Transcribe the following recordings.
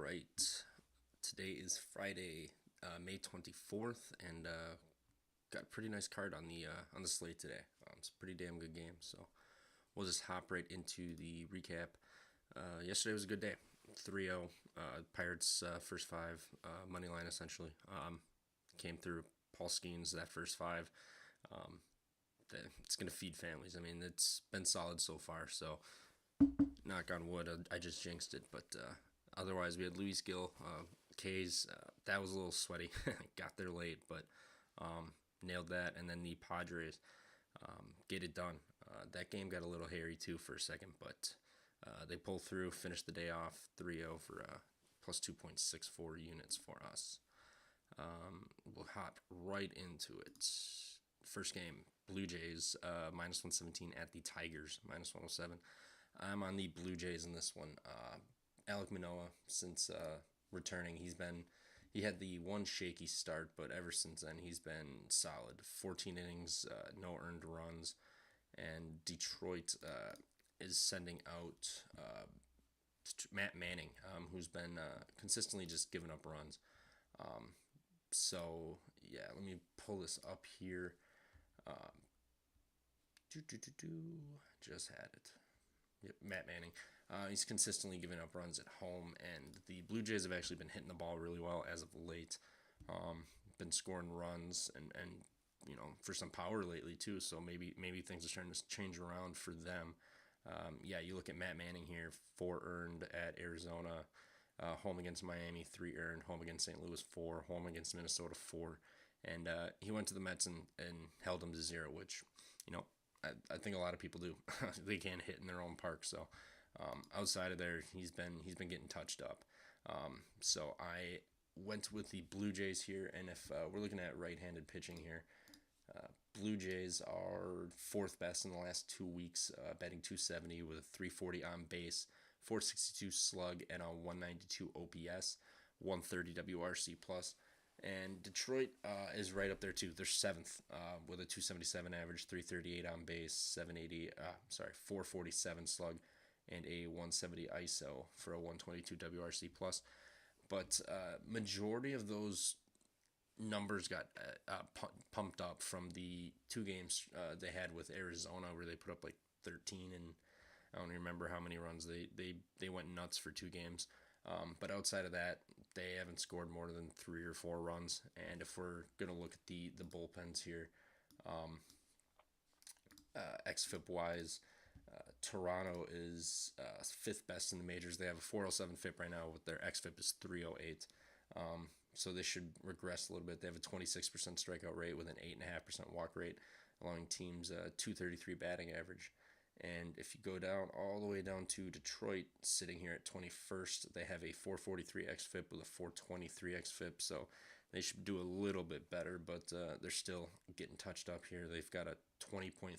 right. Today is Friday, May 24th, and got a pretty nice card on the slate today. It's a pretty damn good game, so we'll just hop right into the recap. Yesterday was a good day. 3-0. Pirates first five, money line essentially. Came through. Paul Skeens that first five. Um, it's going to feed families. I mean, it's been solid so far, so knock on wood, I just jinxed it. But otherwise, we had Luis Gill, K's. That was a little sweaty. Got there late, but nailed that. And then the Padres get it done. That game got a little hairy too for a second, but they pulled through, finished the day off 3-0 for plus 2.64 units for us. We'll hop right into it. First game, Blue Jays minus 117 at the Tigers minus 107. I'm on the Blue Jays in this one. Alek Manoah, since returning, he had the one shaky start, but ever since then he's been solid. 14 innings, no earned runs, and Detroit is sending out Matt Manning, who's been consistently just giving up runs. So yeah, let me pull this up here. Just had it. Yep, Matt Manning. He's consistently giving up runs at home, and the Blue Jays have actually been hitting the ball really well as of late. Been scoring runs and for some power lately too. So maybe things are starting to change around for them. Yeah, you look at Matt Manning here, 4 earned at Arizona, home against Miami, 3 earned, home against St. Louis, 4, home against Minnesota, 4, and he went to the Mets and held them to 0, which I think a lot of people do. They can't hit in their own park. So outside of there, he's been getting touched up. So I went with the Blue Jays here, and if we're looking at right-handed pitching here, Blue Jays are 4th best in the last 2 weeks, batting 270 with a 340 on base, 462 slug, and a 192 OPS, 130 WRC plus. And Detroit is right up there too. They're 7th with a 277 average, 338 on base, 447 slug, and a 170 ISO for a 122 WRC plus. But majority of those numbers got pumped up from the 2 games they had with Arizona, where they put up like 13, and I don't remember how many runs they went nuts for 2 games. But outside of that, they haven't scored more than 3 or 4 runs. And if we're going to look at the bullpens here, xFIP wise, Toronto is 5th best in the majors. They have a 407 FIP right now, with their xFIP is 308. So they should regress a little bit. They have a 26% strikeout rate with an 8.5% walk rate, allowing teams 233 batting average. And if you go down all the way down to Detroit, sitting here at 21st, they have a 443 xFIP with a 423 xFIP. So they should do a little bit better, but they're still getting touched up here. They've got a 20.3%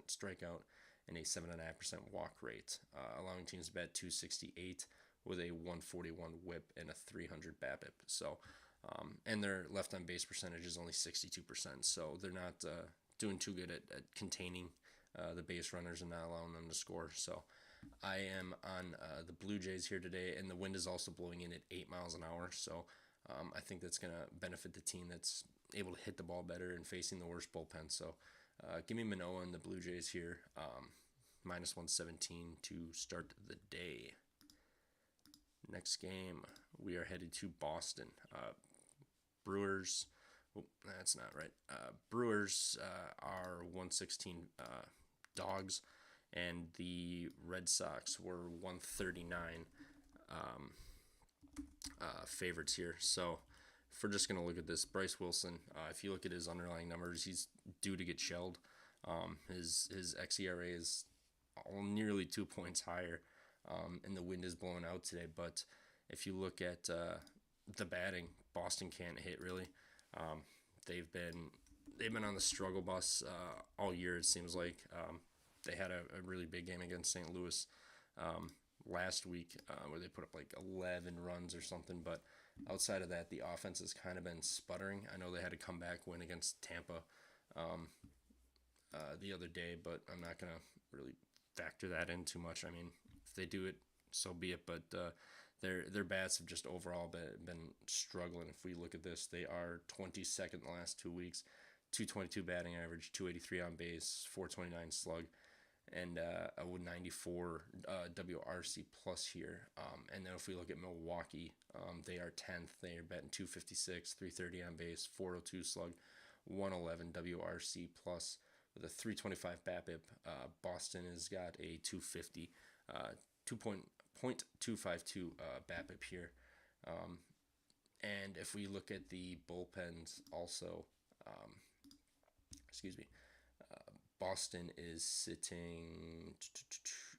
strikeout and a 7.5% walk rate, allowing teams to bat 268 with a 141 whip and a 300 BABIP. So, and their left on base percentage is only 62%. So they're not doing too good at containing the base runners and not allowing them to score. So I am on the Blue Jays here today, and the wind is also blowing in at 8 miles an hour. So I think that's going to benefit the team that's able to hit the ball better and facing the worst bullpen. So give me Manoah and the Blue Jays here, minus 117 to start the day. Next game, we are headed to Boston. Brewers. Oh, that's not right. Brewers are 116 dogs, and the Red Sox were 139 favorites here. So if we're just going to look at this, Bryce Wilson, if you look at his underlying numbers, he's due to get shelled. His xERA is nearly 2 points higher, and the wind is blowing out today. But if you look at the batting, Boston can't hit really. They've been on the struggle bus all year, it seems like. They had a really big game against St. Louis last week where they put up like 11 runs or something. But outside of that, the offense has kind of been sputtering. I know they had a comeback win against Tampa the other day, but I'm not going to really factor that in too much. I mean, if they do it, so be it. But Their bats have just overall been struggling. If we look at this, they are 22nd the last 2 weeks, 222 batting average, 283 on base, 429 slug, and a 94 WRC plus here. And then if we look at Milwaukee, they are 10th. They are batting 256, 330 on base, 402 slug, 111 WRC plus with a 325 BABIP. Boston has got a 250, 2.252 BABIP here. And if we look at the bullpens also, excuse me, Boston is sitting,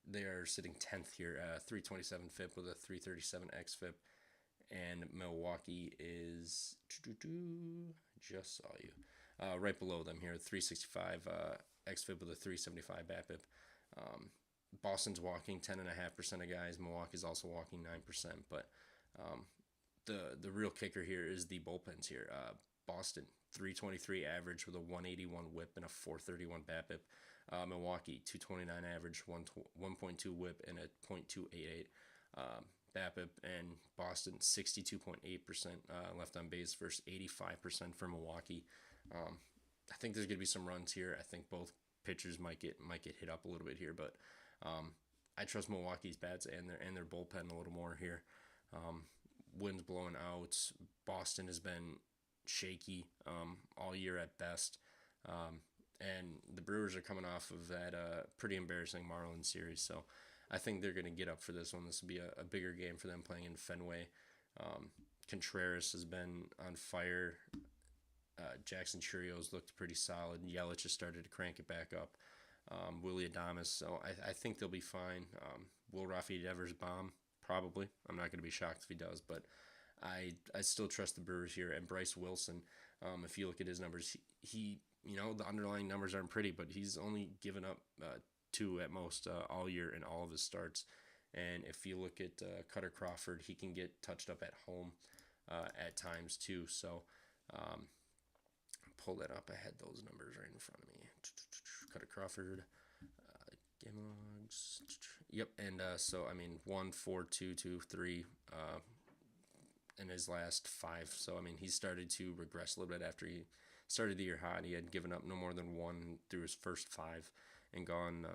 they are sitting 10th here, 327 FIP with a 337 XFIP. And Milwaukee is, just saw you, right below them here, 365 XFIP with a 375 BABIP. Boston's walking 10.5% of guys. Milwaukee's also walking 9%. But the real kicker here is the bullpens here. Boston 323 average with a 181 WHIP and a 431 BABIP. Milwaukee 229 average, 1.2 WHIP and a .288 BABIP. And Boston 62.8% left on base versus 85% for Milwaukee. I think there's gonna be some runs here. I think both pitchers might get hit up a little bit here, but I trust Milwaukee's bats and their bullpen a little more here. Winds blowing out. Boston has been shaky all year at best, and the Brewers are coming off of that pretty embarrassing Marlins series. So I think they're going to get up for this one. This will be a bigger game for them playing in Fenway. Contreras has been on fire. Jackson Chirios looked pretty solid. Yelich has started to crank it back up. Willie Adames, so I think they'll be fine. Will Rafi Devers bomb? Probably. I'm not going to be shocked if he does, but I still trust the Brewers here. And Bryce Wilson, if you look at his numbers, he the underlying numbers aren't pretty, but he's only given up 2 at most all year in all of his starts. And if you look at Cutter Crawford, he can get touched up at home at times too. So pull that up. I had those numbers right in front of me. Cutter Crawford, game logs. Yep, and so I mean 1, 4, 2, 2, 3 in his last 5. So I mean he started to regress a little bit after he started the year hot. He had given up no more than 1 through his first 5 and gone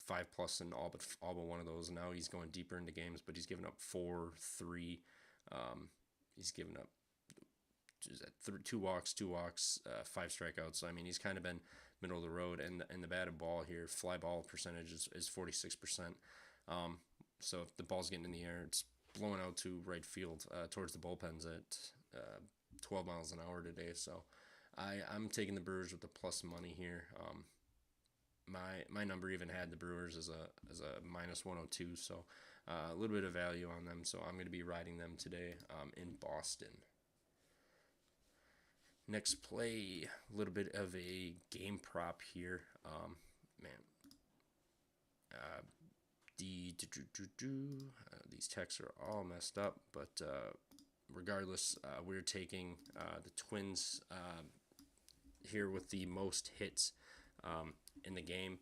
5+ in all but one of those. And now he's going deeper into games, but he's given up 4, 3. He's given up 2 walks, 5 strikeouts. So I mean he's kind of been middle of the road, and the batted ball here, fly ball percentage is 46%. So if the ball's getting in the air, it's blowing out to right field towards the bullpens at 12 miles an hour today. So I'm taking the Brewers with the plus money here. My number even had the Brewers as a minus 102, so a little bit of value on them. So I'm going to be riding them today in Boston. Next play, a little bit of a game prop here. These texts are all messed up, but regardless, we're taking the Twins here with the most hits in the game,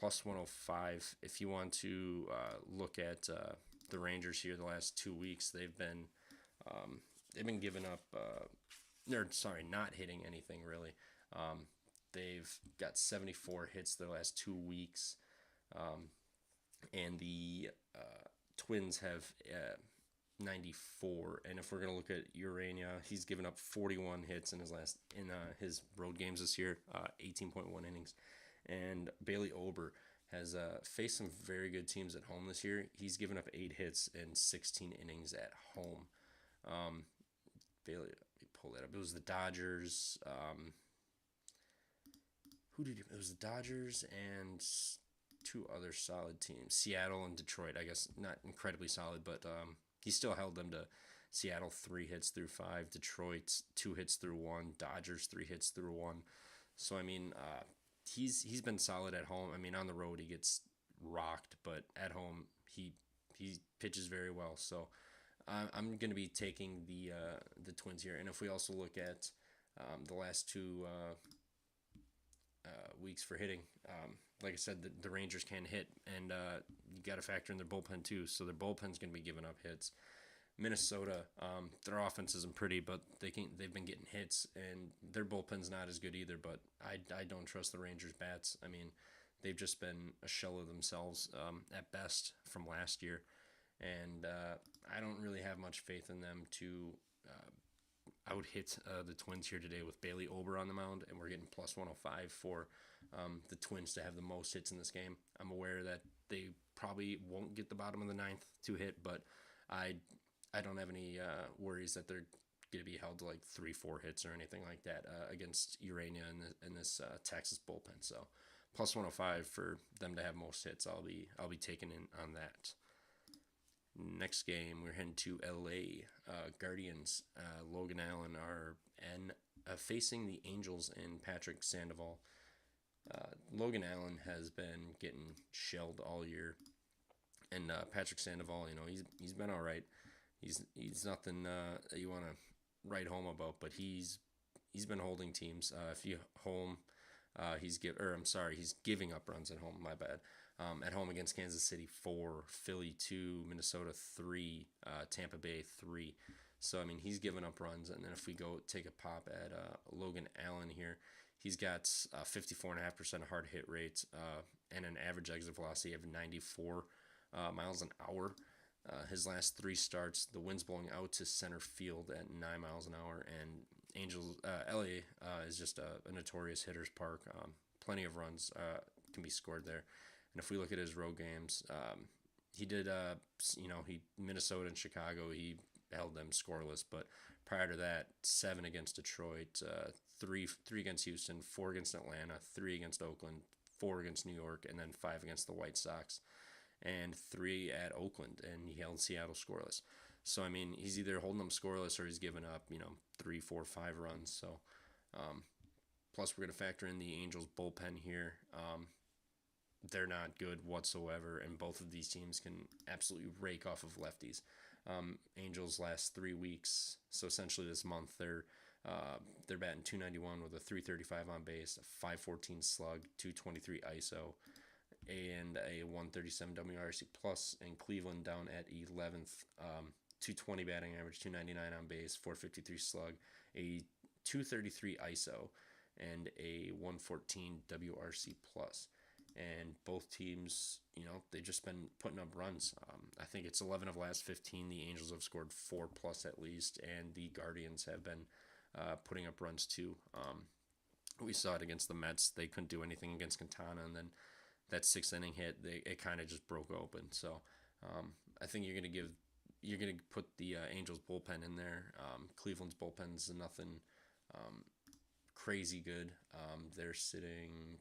plus 105. If you want to look at the Rangers here the last 2 weeks, they've been giving up. Not hitting anything really. They've got 74 hits the last 2 weeks, and the Twins have 94. And if we're gonna look at Urania, he's given up 41 hits in his road games this year, 18.1 innings. And Bailey Ober has faced some very good teams at home this year. He's given up 8 hits in 16 innings at home. Bailey. Pull that up. It was the Dodgers. It was the Dodgers and 2 other solid teams, Seattle and Detroit. I guess not incredibly solid, but he still held them to Seattle 3 hits through 5, Detroit 2 hits through 1, Dodgers 3 hits through 1. So I mean, he's been solid at home. I mean, on the road he gets rocked, but at home he pitches very well. So I'm going to be taking the Twins here. And if we also look at the last 2 weeks for hitting, like I said, the Rangers can hit, and you got to factor in their bullpen too. So their bullpen's going to be giving up hits. Minnesota, their offense isn't pretty, but they've been getting hits, and their bullpen's not as good either. But I don't trust the Rangers bats. I mean, they've just been a shell of themselves at best from last year, and I don't really have much faith in them to out hit the Twins here today with Bailey Ober on the mound, and we're getting plus 105 for the Twins to have the most hits in this game. I'm aware that they probably won't get the bottom of the ninth to hit, but I don't have any worries that they're going to be held to like 3-4 hits or anything like that against Urania in this Texas bullpen. So plus 105 for them to have most hits. I'll be taking in on that. Next game, we're heading to LA. Guardians, Logan Allen are facing the Angels and Patrick Sandoval. Logan Allen has been getting shelled all year, and Patrick Sandoval, he's been all right. He's nothing that you want to write home about, but he's been holding teams. If you home, he's giving up runs at home. My bad. At home against Kansas City 4, Philly 2, Minnesota 3, Tampa Bay 3. So I mean he's giving up runs, and then if we go take a pop at Logan Allen here, he's got 54.5% hard hit rate and an average exit velocity of 94 miles an hour. His last 3 starts, the wind's blowing out to center field at 9 miles an hour, and LA is just a notorious hitter's park. Plenty of runs can be scored there. And if we look at his road games, he did, Minnesota and Chicago, he held them scoreless. But prior to that, 7 against Detroit, 3 against Houston, 4 against Atlanta, 3 against Oakland, 4 against New York, and then 5 against the White Sox, and 3 at Oakland, and he held Seattle scoreless. So, I mean, he's either holding them scoreless or he's giving up, 3, 4, 5 runs. So, plus we're going to factor in the Angels bullpen here. They're not good whatsoever, and both of these teams can absolutely rake off of lefties. Angels last 3 weeks, so essentially this month, they're batting 291 with a 335 on base, a 514 slug, 223 ISO, and a 137 WRC plus. And Cleveland down at 11th, 220 batting average, 299 on base, 453 slug, a 233 ISO, and a 114 WRC plus. And both teams, they've just been putting up runs. I think it's 11 of the last 15. The Angels have scored 4 plus at least, and the Guardians have been putting up runs too. We saw it against the Mets. They couldn't do anything against Quintana, and then that 6th inning hit, it kind of just broke open. So I think you're gonna put the Angels bullpen in there. Cleveland's bullpen's nothing crazy good. They're sitting.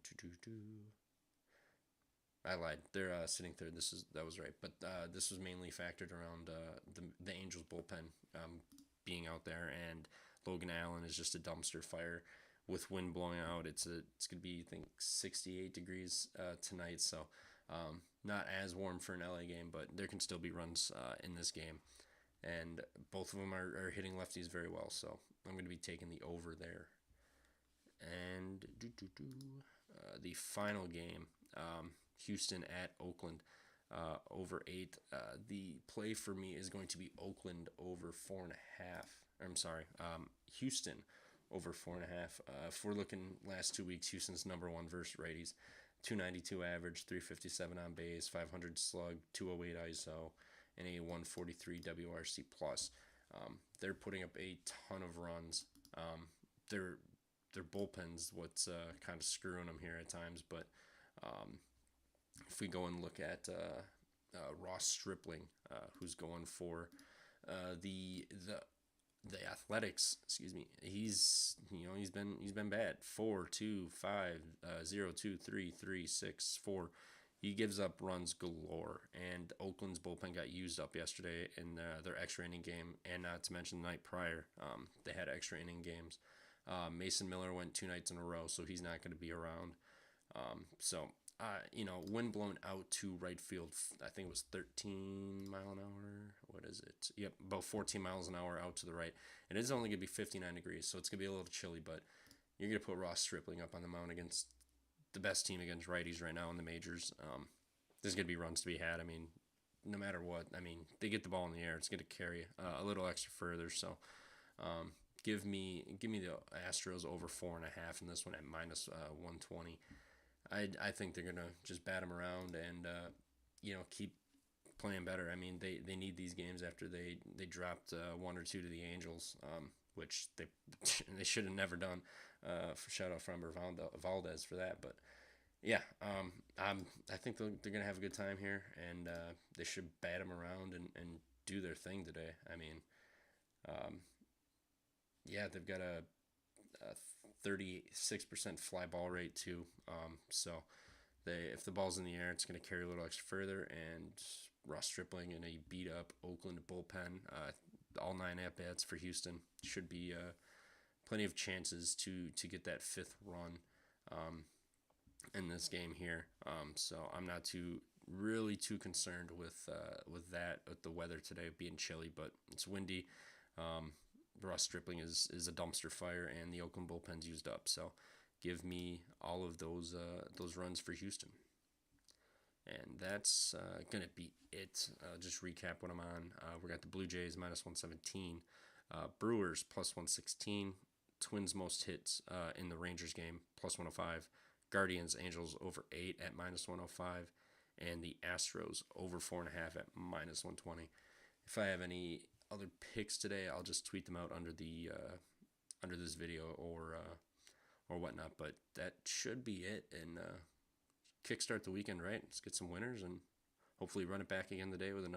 I lied. They're sitting third. That was right, but this was mainly factored around the Angels bullpen being out there, and Logan Allen is just a dumpster fire with wind blowing out. It's gonna be, I think, 68 degrees tonight, so not as warm for an LA game, but there can still be runs in this game, and both of them are hitting lefties very well. So I'm gonna be taking the over there. And the final game. Houston at Oakland, over 8. The play for me is going to be Oakland over 4.5. I'm sorry, Houston over 4.5. If we're looking last 2 weeks, Houston's number 1 versus righties. 292 average, 357 on base, 500 slug, 208 ISO, and a 143 WRC plus. They're putting up a ton of runs. Their bullpen's what's kind of screwing them here at times, but if we go and look at Ross Stripling, who's going for the Athletics, he's been bad. 4, 2, 5, 0, 2, 3, 3, 6, 4. He gives up runs galore, and Oakland's bullpen got used up yesterday in their extra inning game, and not to mention the night prior, they had extra inning games. Mason Miller went 2 nights in a row, so he's not going to be around. Wind blown out to right field, I think it was 13 mile an hour. What is it? Yep, about 14 miles an hour out to the right. It is only going to be 59 degrees, so it's going to be a little chilly, but you're going to put Ross Stripling up on the mound against the best team against righties right now in the majors. There's going to be runs to be had. I mean, no matter what. I mean, they get the ball in the air, it's going to carry a little extra further. So give me the Astros over 4.5 in this one at minus 120. I think they're gonna just bat them around and keep playing better. I mean, they need these games after they dropped 1 or 2 to the Angels, which they they should have never done. For shout out from Valdez for that, but yeah, I think they're gonna have a good time here, and they should bat them around and do their thing today. I mean, um, yeah, they've got a 36% fly ball rate too. So if the ball's in the air, it's going to carry a little extra further. And Ross Stripling in a beat up Oakland bullpen, all 9 at bats for Houston should be plenty of chances to get that 5th run in this game here. So I'm not too concerned with the weather today being chilly, but it's windy. Ross Stripling is a dumpster fire, and the Oakland bullpen's used up. So give me all of those runs for Houston. And that's going to be it. Just recap what I'm on. We got the Blue Jays minus 117, Brewers plus 116, Twins most hits in the Rangers game plus 105, Guardians Angels over 8 at minus 105, and the Astros over 4.5 at minus 120. If I have any other picks today, I'll just tweet them out under this video or whatnot. But that should be it, and kickstart the weekend right. Let's get some winners and hopefully run it back again today with another